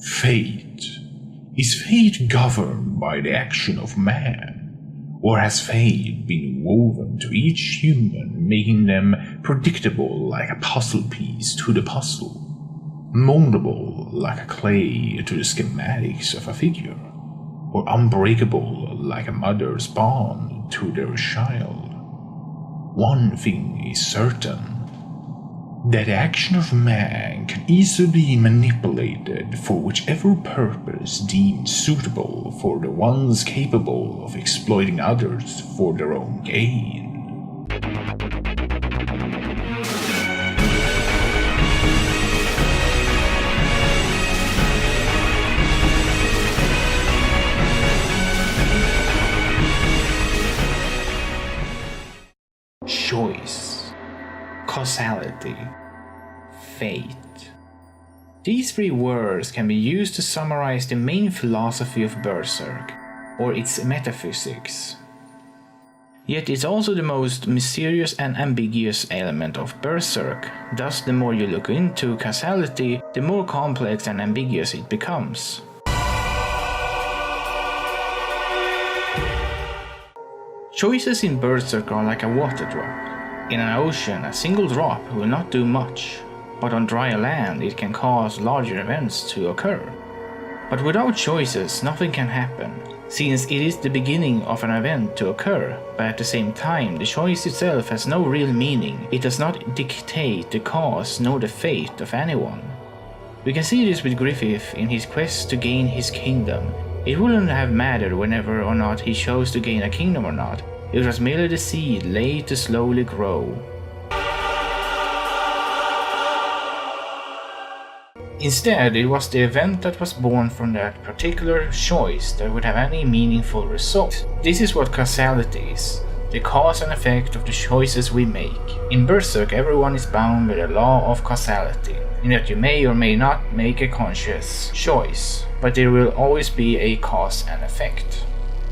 Fate. Is fate governed by the action of man? Or has fate been woven to each human, making them predictable like a puzzle piece to the puzzle, moldable like a clay to the schematics of a figure, or unbreakable like a mother's bond to their child? One thing is certain, that the action of man can easily be manipulated for whichever purpose deemed suitable for the ones capable of exploiting others for their own gain. Choice, causality, fate. These three words can be used to summarize the main philosophy of Berserk, or its metaphysics. Yet it's also the most mysterious and ambiguous element of Berserk, thus the more you look into causality, the more complex and ambiguous it becomes. Choices in Berserk are like a water drop. In an ocean, a single drop will not do much, but on dry land it can cause larger events to occur. But without choices, nothing can happen, since it is the beginning of an event to occur, but at the same time the choice itself has no real meaning. It does not dictate the cause nor the fate of anyone. We can see this with Griffith in his quest to gain his kingdom. It wouldn't have mattered whenever or not he chose to gain a kingdom or not. It was merely the seed laid to slowly grow. Instead, it was the event that was born from that particular choice that would have any meaningful result. This is what causality is, the cause and effect of the choices we make. In Berserk, everyone is bound by the law of causality, in that you may or may not make a conscious choice, but there will always be a cause and effect.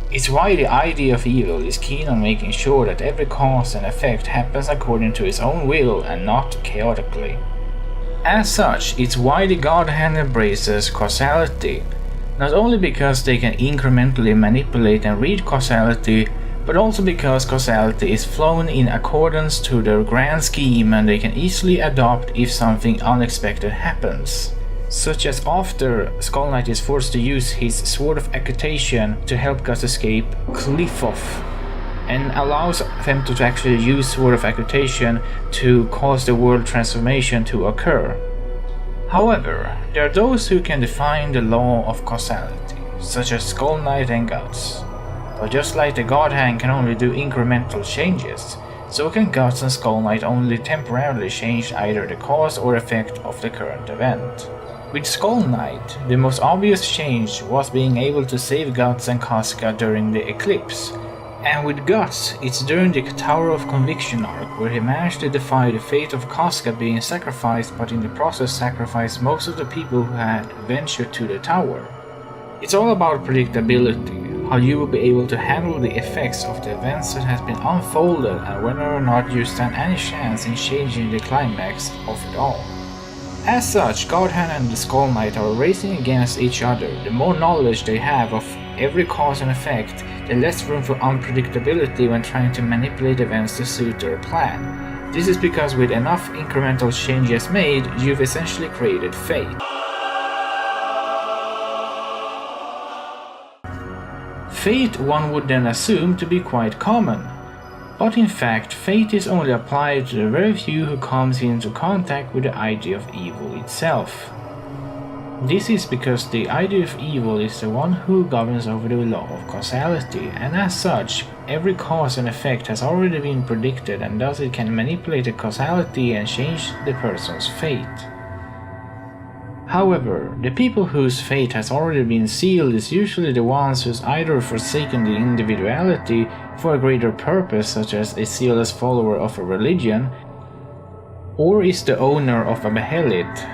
It's why the idea of evil is keen on making sure that every cause and effect happens according to its own will and not chaotically. As such, it's why the God Hand embraces causality, not only because they can incrementally manipulate and read causality, but also because causality is flown in accordance to their grand scheme and they can easily adopt if something unexpected happens. Such as after Skull Knight is forced to use his Sword of Accutation to help Guts escape Cliffoff, and allows them to actually use Sword of Accutation to cause the world transformation to occur. However, there are those who can define the law of causality, such as Skull Knight and Guts. But just like the God Hand can only do incremental changes, so can Guts and Skull Knight only temporarily change either the cause or effect of the current event. With Skull Knight, the most obvious change was being able to save Guts and Casca during the eclipse. And with Guts, it's during the Tower of Conviction arc where he managed to defy the fate of Casca being sacrificed, but in the process sacrificed most of the people who had ventured to the tower. It's all about predictability, how you will be able to handle the effects of the events that has been unfolded and whether or not you stand any chance in changing the climax of it all. As such, God Hand and the Skull Knight are racing against each other. The more knowledge they have of every cause and effect, the less room for unpredictability when trying to manipulate events to suit their plan. This is because with enough incremental changes made, you've essentially created fate. Fate one would then assume to be quite common. But in fact, fate is only applied to the very few who comes into contact with the idea of evil itself. This is because the idea of evil is the one who governs over the law of causality, and as such, every cause and effect has already been predicted, and thus it can manipulate the causality and change the person's fate. However, the people whose fate has already been sealed is usually the ones who's either forsaken the individuality for a greater purpose, such as a zealous follower of a religion, or is the owner of a behelit.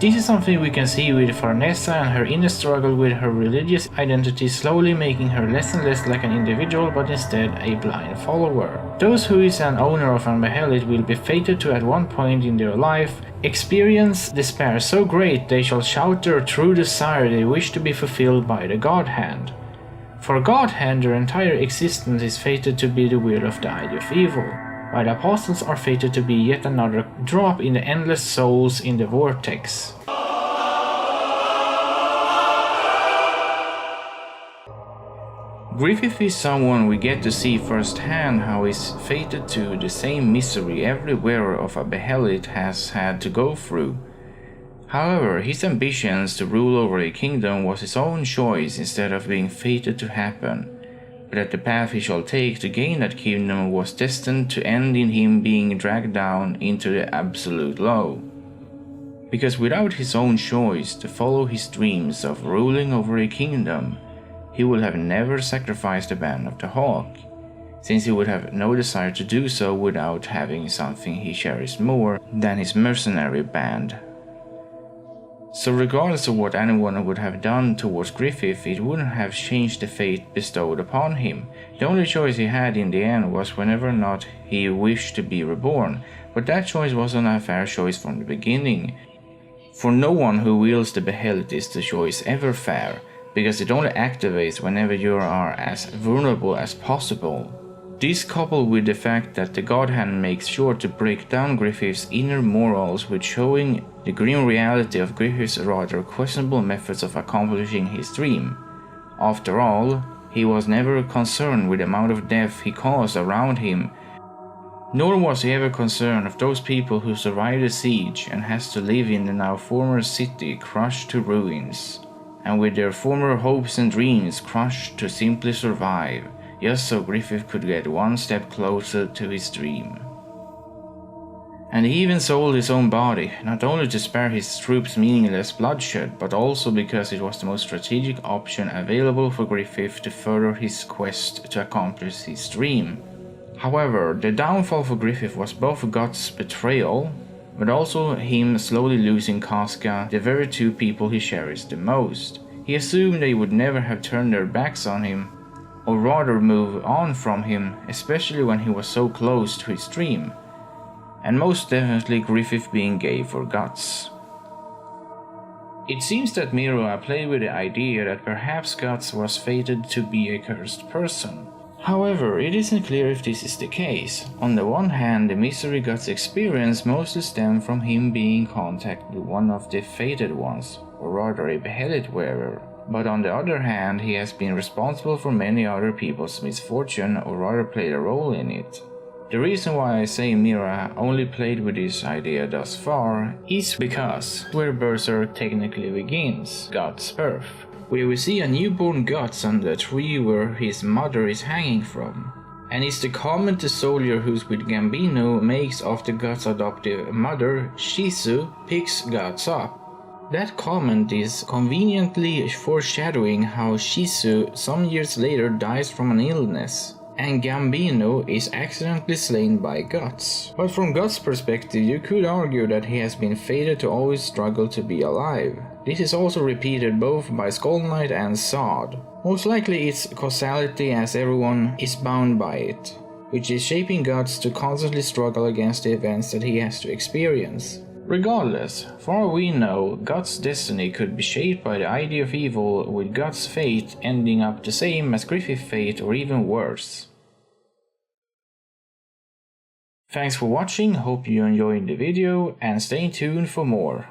This is something we can see with Farnesa and her inner struggle with her religious identity, slowly making her less and less like an individual but instead a blind follower. Those who is an owner of an behelit will be fated to at one point in their life experience despair so great they shall shout their true desire they wish to be fulfilled by the God Hand. For God Hand their entire existence is fated to be the will of the eye of evil, while the apostles are fated to be yet another drop in the endless souls in the vortex. Griffith is someone we get to see firsthand how he's fated to the same misery every wearer of a behelit has had to go through. However, his ambitions to rule over a kingdom was his own choice instead of being fated to happen, but that the path he shall take to gain that kingdom was destined to end in him being dragged down into the absolute low. Because without his own choice to follow his dreams of ruling over a kingdom, he would have never sacrificed the band of the hawk, since he would have no desire to do so without having something he cherished more than his mercenary band. So regardless of what anyone would have done towards Griffith, it wouldn't have changed the fate bestowed upon him. The only choice he had in the end was whether or not he wished to be reborn, but that choice wasn't a fair choice from the beginning. For no one who wields the behelit is the choice ever fair, because it only activates whenever you are as vulnerable as possible. This coupled with the fact that the God Hand makes sure to break down Griffith's inner morals with showing the grim reality of Griffith's rather questionable methods of accomplishing his dream. After all, he was never concerned with the amount of death he caused around him, nor was he ever concerned of those people who survived the siege and has to live in the now former city crushed to ruins, and with their former hopes and dreams crushed to simply survive, just so Griffith could get one step closer to his dream. And he even sold his own body, not only to spare his troops meaningless bloodshed, but also because it was the most strategic option available for Griffith to further his quest to accomplish his dream. However, the downfall for Griffith was both God's betrayal, but also him slowly losing Casca, the very two people he cherished the most. He assumed they would never have turned their backs on him, or rather move on from him, especially when he was so close to his dream. And most definitely Griffith being gay for Guts. It seems that Miura played with the idea that perhaps Guts was fated to be a cursed person. However, it isn't clear if this is the case. On the one hand, the misery Guts experienced mostly stemmed from him being in contact with one of the fated ones, or rather a beheaded wearer. But on the other hand, he has been responsible for many other people's misfortune, or rather played a role in it. The reason why I say Miura only played with this idea thus far is because where Berserk technically begins, Guts' birth, where we see a newborn Guts on the tree where his mother is hanging from. And it's the comment the soldier who's with Gambino makes of the Guts' adoptive mother, Shizu, picks Guts up. That comment is conveniently foreshadowing how Shizu some years later dies from an illness, and Gambino is accidentally slain by Guts. But from Guts' perspective, you could argue that he has been fated to always struggle to be alive. This is also repeated both by Skull Knight and Zod. Most likely it's causality, as everyone is bound by it, which is shaping Guts to constantly struggle against the events that he has to experience. Regardless, for all we know, Guts' destiny could be shaped by the idea of evil, with Guts' fate ending up the same as Griffith's fate or even worse. Thanks for watching, hope you enjoyed the video and stay tuned for more.